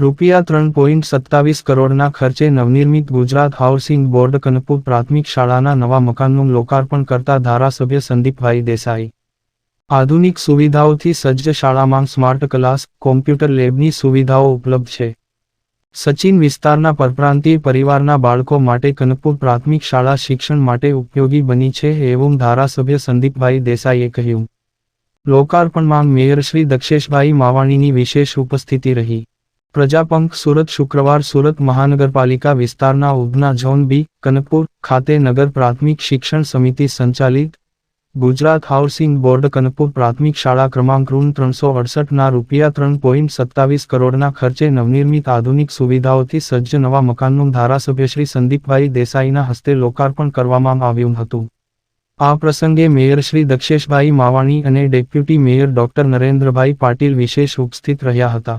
₹3.27 કરોડના ખર્ચે નવનિર્મિત ગુજરાત હાઉસિંગ બોર્ડ કનપુર પ્રાથમિક શાળાના નવા મકાનનું લોકાર્પણ કરતા ધારાસભ્ય સંદીપભાઈ દેસાઈ. આધુનિક સુવિધાઓથી સજ્જ શાળામાં સ્માર્ટ ક્લાસ, કોમ્પ્યુટર લેબની સુવિધાઓ ઉપલબ્ધ છે. સચિન વિસ્તારના પરપ્રાંતીય પરિવારના બાળકો માટે કનપુર પ્રાથમિક શાળા શિક્ષણ માટે ઉપયોગી બની છે એવું ધારાસભ્ય સંદીપભાઈ દેસાઈએ કહ્યું. લોકાર્પણમાં મેયર શ્રી દક્ષેશભાઈ માવાણીની વિશેષ ઉપસ્થિતિ રહી. પ્રજાપંખ સુરત શુક્રવાર સુરત મહાનગરપાલિકા વિસ્તારના ઉધના ઝોન બી, કનપુર ખાતે નગર પ્રાથમિક શિક્ષણ સમિતિ સંચાલિત ગુજરાત હાઉસિંગ બોર્ડ કનપુર પ્રાથમિક શાળા ક્રમાંક ₹368ના ₹3.27 કરોડના ખર્ચે નવનિર્મિત આધુનિક સુવિધાઓથી સજ્જ નવા મકાનનું ધારાસભ્ય શ્રી સંદીપભાઈ દેસાઈના હસ્તે લોકાર્પણ કરવામાં આવ્યું હતું. આ પ્રસંગે મેયર શ્રી દક્ષેશભાઈ માવાણી અને deputy mayor doctor Narendrabhai Patil વિશેષ ઉપસ્થિત રહ્યા હતા.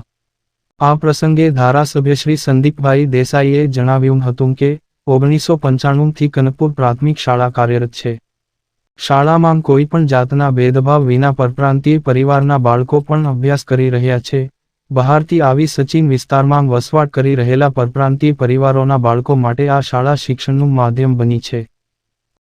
આ પ્રસંગે ધારાસભ્ય શ્રી સંદીપભાઈ દેસાઈએ જણાવ્યું હતું કે 1995થી કનપુર પ્રાથમિક શાળા કાર્યરત છે. શાળામાં કોઈ પણ જાતના ભેદભાવ વિના પરપ્રાંતીય પરિવારના બાળકો પણ અભ્યાસ કરી રહ્યા છે. બહારથી આવી સચિન વિસ્તારમાં વસવાટ કરી રહેલા પરપ્રાંતીય પરિવારોના બાળકો માટે આ શાળા શિક્ષણનું માધ્યમ બની છે.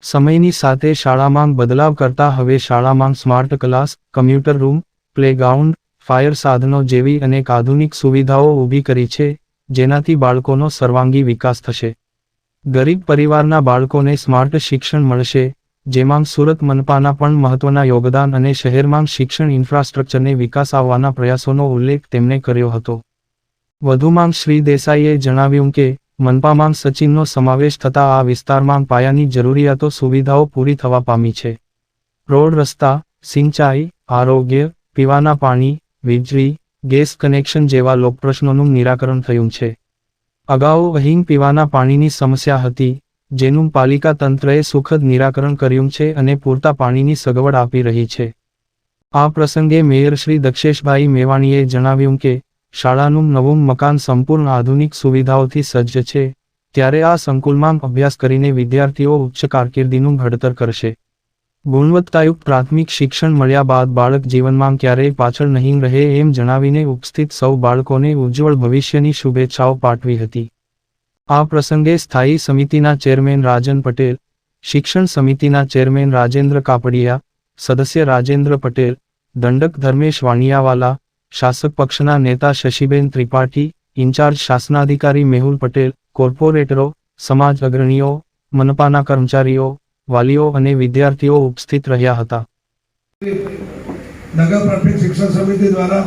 સમયની સાથે શાળામાં બદલાવ કરતા હવે શાળામાં smart class, computer room, playground, fire સાધનો જેવી અનેક આધુનિક સુવિધાઓ ઊભી કરી છે, જેનાથી બાળકોનો સર્વાંગી વિકાસ થશે. ગરીબ પરિવારના બાળકોને સ્માર્ટ શિક્ષણ મળશે, જેમાં સુરત મનપાના પણ મહત્વના યોગદાન અને શહેરમાં શિક્ષણ ઇન્ફ્રાસ્ટ્રક્ચરને વિકાસ આવવાના પ્રયાસોનો ઉલ્લેખ તેમણે કર્યો હતો. વધુમાં શ્રી દેસાઈએ જણાવ્યું કે મનપામાં સચિનનો સમાવેશ થતાં આ વિસ્તારમાં પાયાની જરૂરિયાતો સુવિધાઓ પૂરી થવા પામી છે. રોડ રસ્તા, સિંચાઈ, આરોગ્ય, પીવાના પાણી, વીજળી, ગેસ કનેક્શન જેવા લોકપ્રશ્નોનું નિરાકરણ થયું છે. અગાઉ અહીં પીવાના પાણીની સમસ્યા હતી, જેનું પાલિકા તંત્રએ સુખદ નિરાકરણ કર્યું છે અને પૂરતા પાણીની સગવડ આપી રહી છે. આ પ્રસંગે મેયર શ્રી દક્ષેશભાઈ મેવાણીએ જણાવ્યું કે શાળાનું નવું મકાન સંપૂર્ણ આધુનિક સુવિધાઓથી સજ્જ છે, ત્યારે આ સંકુલમાં અભ્યાસ કરીને વિદ્યાર્થીઓ ઉચ્ચ કારકિર્દીનું ઘડતર કરશે. ગુણવત્તાયુક્ત પ્રાથમિક શિક્ષણ મળ્યા બાદ બાળક જીવનમાં ક્યારેય પાછળ નહીં રહે એમ જણાવીને ઉપસ્થિત સૌ બાળકોને ઉજ્જવળ ભવિષ્યની શુભેચ્છાઓ પાઠવી હતી. આ પ્રસંગે સ્થાયી સમિતિના ચેરમેન રાજન પટેલ, શિક્ષણ સમિતિના ચેરમેન રાજેન્દ્ર કાપડિયા, સદસ્ય રાજેન્દ્ર પટેલ, દંડક ધર્મેશ વાણિયાવાલા, શાસક પક્ષના નેતા શશીબેન ત્રિપાઠી, ઇન્ચાર્જ શાસનાધિકારી મેહુલ પટેલ, કોર્પોરેટરો, સમાજ અગ્રણીઓ, મનપાના કર્મચારીઓ, વાલીઓ અને વિદ્યાર્થીઓ ઉપસ્થિત રહ્યા હતા. નગર પ્રાથમિક શિક્ષણ સમિતિ દ્વારા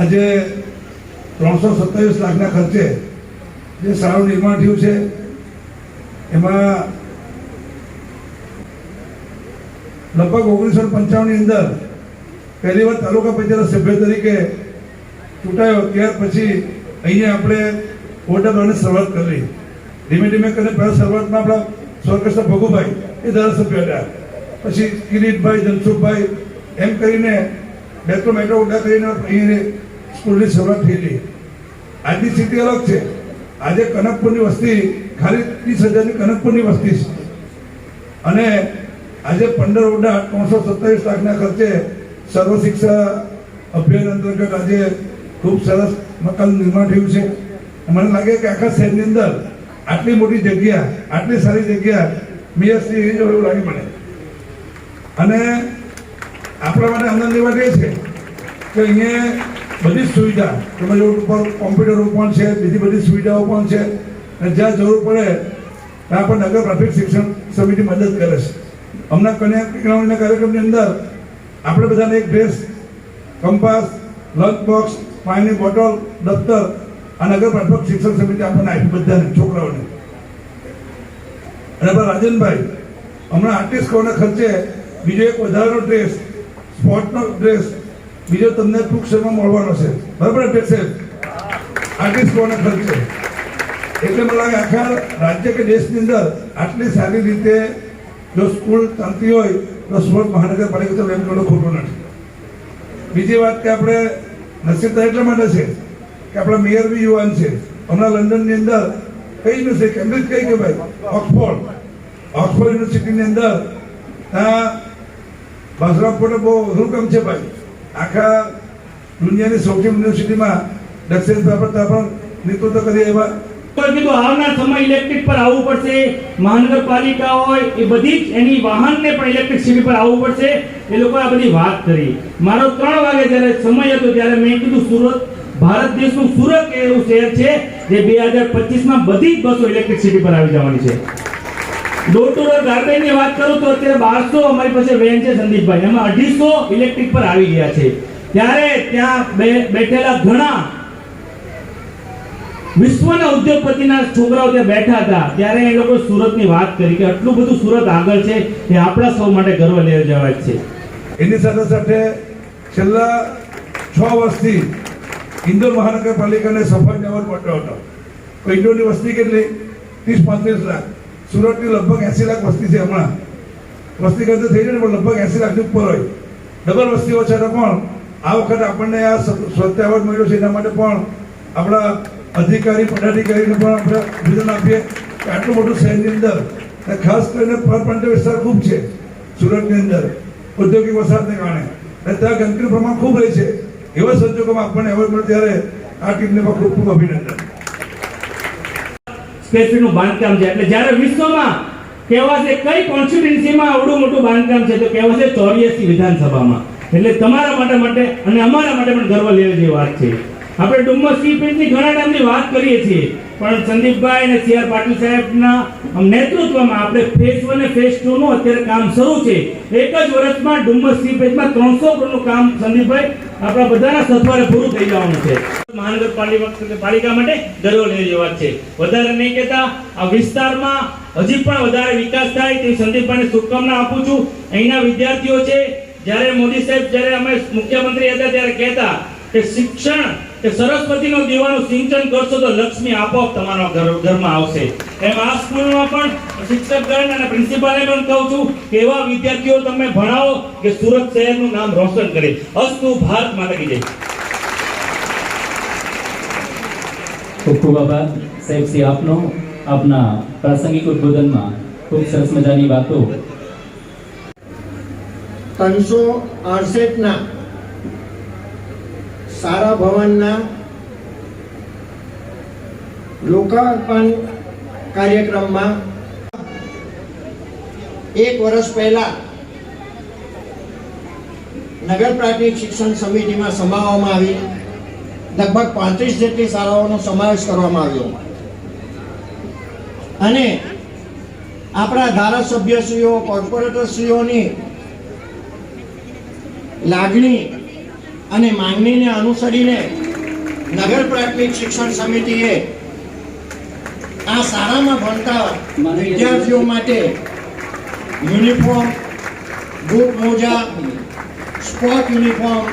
આજે 327 લાખના ખર્ચે જે શાળાનું નિર્માણ થયું છે, એમાં લગભગ 1955ની અંદર પહેલી વાર તાલુકા પંચાયત સભ્ય તરીકે ચૂંટાયો. ત્યાર પછી અહીંયા આપણે વોટર બનાવવાની શરૂઆત કરી. ધીમે ધીમે કરીને પહેલા શરૂઆતમાં આપણા સ્વર્ગસ્થ ભગુભાઈ એ ધારાસભ્ય હતા, પછી કિરીટભાઈ, ધનસુખભાઈ એમ કરીને બે ત્રણ મેટો ઉડા કરીને અહીંયા સ્કૂલની શરૂઆત થયેલી. આજની સ્થિતિ અલગ છે. આજે કનકપુરની વસ્તી ખાલી 30,000ની કનકપુરની વસ્તી છે અને આજે 15 ઓરડા 327 લાખના ખર્ચે સર્વ શિક્ષા અભિયાન અંતર્ગત આજે ખૂબ સરસ મકાન નિર્માણ થયું છે. મને લાગે કે આખા શહેરની અંદર આટલી મોટી જગ્યા, આટલી સારી જગ્યા મેયરશ્રી એવું લાગે મને. અને આપણા માટે આનંદની વાત એ છે કે અહીંયા બધી જ સુવિધા, તમારી ઉપર કોમ્પ્યુટરો પણ છે, બીજી બધી સુવિધાઓ પણ છે અને જ્યાં જરૂર પડે ત્યાં પણ નગર પ્રાથમિક શિક્ષણ સમિતિ મદદ કરે છે. હમણાં કન્યા કાર્યક્રમની અંદર આપણે બધાને એક ડ્રેસ, કંપાસ, લંચ બોક્સ, પાણીની બોટલ, દફતર આ નગર પ્રાથમિક શિક્ષણ સમિતિ આપણને આપી બધાને, છોકરાઓને. અને રાજનભાઈ હમણાં આર્ટિસ્ટ કરોડના ખર્ચે બીજો એક વધારાનો ડ્રેસ, સ્પોર્ટનો ડ્રેસ બીજો તમને ટૂંક સમયમાં મળવાનો છે, બરાબર છે? આર્ટિસ્ટ કરોડના ખર્ચે. એટલે મને લાગે આખા રાજ્ય કે દેશની અંદર આટલી સારી રીતે જો સ્કૂલ ચાલતી હોય તો સુરત મહાનગરપાલિકા તો એમ થોડું ખોટું નથી. બીજી વાત કે આપણે નસીબદાર એટલા માટે છે કે આપણા મેયર બી યુવાન છે. હમણાં લંડનની અંદર કઈ યુનિવર્સિટી, કેમ્બ્રિજ કઈ કે ભાઈ, ઓક્સફોર્ડ યુનિવર્સિટીની અંદર ત્યાં બાસરાપોર્ટે બહુ અઘરું કામ છે ભાઈ. આખા દુનિયાની સૌથી યુનિવર્સિટીમાં દક્ષિણ પણ નેતૃત્વ કરી એવા કીધું આવનાર સમય ઇલેક્ટ્રિક પર આવવું પડશે. મહાનગરપાલિકા હોય એ બધી જ એની વાહનને પણ ઇલેક્ટ્રિસિટી પર આવવું પડશે. એ લોકોએ આ બધી વાત કરી. મારો 3 વાગે જ્યારે સમય હતો ત્યારે મેં કીધું સુરત ભારત દેશનું સુરત એવું શહેર છે જે 2025માં બધી જ બસો ઇલેક્ટ્રિસિટી પર આવી જવાની છે. ડોર ટુ ડોર ગાર્બેજની વાત કરું તો અત્યારે 1200 અમારી પાસે વેન છે સંદીપભાઈ, એમાં 250 ઇલેક્ટ્રિક પર આવી ગયા છે. ત્યારે ત્યાં બેઠેલા ઘણા વિશ્વના ઉદ્યોગપતિના છોકરાઓ ત્યાં બેઠા હતા. ત્યારે એ લોકો સુરતની વાત કરી કે આટલું બધું સુરત આગળ છે એ આપણા સૌ માટે ગર્વ લેવા જેવા છે. એની સાથે સાથે છેલ્લા 6 વર્ષથી ઇન્દોર મહાનગરપાલિકાને સફળ એવોર્ડ મળ્યો હતો. ઇન્દોરની વસ્તી કેટલી 30-35 લાખ, સુરતની લગભગ 80 લાખ વસ્તી છે. હમણાં વસ્તી કરતા થઈ જાય ને પણ લગભગ 80 લાખથી ઉપર હોય. ડબલ વસ્તી ઓછા તો પણ આ વખતે આપણને આ સ્વચ્છતા એવોર્ડ મળ્યો છે. એના માટે પણ આપણા અધિકારી પદાધિકારીને પણ આપણે અભિનંદન આપીએ કે આટલું મોટું શહેરની અંદર ખાસ કરીને પરપ્રાંત વિસ્તાર ખૂબ છે સુરતની અંદર ઔદ્યોગિક વસાહતને કારણે, અને ત્યાં ગંદકીનું પ્રમાણ ખૂબ રહે છે. એવા સંજોગોમાં આપણને એવોર્ડ મળે ત્યારે આ ટીમને પણ ખૂબ ખૂબ અભિનંદન. સ્પેસનું બાંધકામ છે એટલે જ્યારે વિશ્વમાં કહેવા છે કઈ કોન્સ્ટિટ્યુન્સીમાં આવડું મોટું બાંધકામ છે તો કહેવા છે 84 વિધાનસભામાં. એટલે તમારા માટે અને અમારા માટે પણ ગર્વ લેવા જેવી વાત છે. આપણે ડુમ્મસ સી પેજની ઘણા ટાઈમની વાત કરીએ છીએ પણ સંદીપભાઈ અને સી આર પાટીલ સાહેબના નેતૃત્વમાં આપણે ફેઝ 1 અને ફેઝ 2 નું અત્યારે કામ શરૂ છે. એક જ વર્ષમાં ડુમ્મસ સી પેજમાં 300 કરોડનું કામ સંદીપભાઈ આપણા બધાના સથવારે પૂરું થઈ જવાનું છે. મહાનગરપાલિકા માટે ગર્વ લેવા જેવી વાત છે. વધારે નહીં કહેતા આ વિસ્તારમાં હજી પણ વધારે વિકાસ થાય તે સંદીપભાઈને શુભકામના આપું છું. અહીંના વિદ્યાર્થીઓ છે, જ્યારે મોદી સાહેબ જ્યારે અમે મુખ્યમંત્રી હતા ત્યારે કહેતા કે શિક્ષણ કે સરસ્વતીનો દીવાનું સિંચન કરશો તો લક્ષ્મી આપોઆપ તમારા ઘરમાં આવશે. એમ આ સ્કૂલમાં પણ શિક્ષકગણ અને પ્રિન્સિપાલને પણ કહું છું કે એવા વિદ્યાર્થીઓ તમે ભણાવો કે સુરત શહેરનું નામ રોશન કરે. અસ્તુ ભારત માતા કી જય. ખૂબ ખૂબ આભાર સાહેબ શ્રી આપનો. આપના પ્રાસંગિક ઉદ્બોધનમાં ખૂબ સરસ મજાની વાતો. 368ના સારા ભવનના લોકાર્પણ કાર્યક્રમમાં 1 વર્ષ પહેલા નગર પ્રાથમિક શિક્ષણ સમિતિમાં સમાવવામાં આવી લગભગ 35 જેટલી શાળાઓનો સમાવેશ કરવામાં આવ્યો અને આપણા ધારાસભ્યશ્રીઓ કોર્પોરેટરશ્રીઓની લાગણી અને માંગણીને અનુસરીને નગર પ્રાથમિક શિક્ષણ સમિતિએ આ શાળામાં ભણતા વિદ્યાર્થીઓ માટે યુનિફોર્મ, બુટ, મોજા, સ્પોર્ટ યુનિફોર્મ,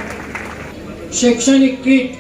શૈક્ષણિક કીટ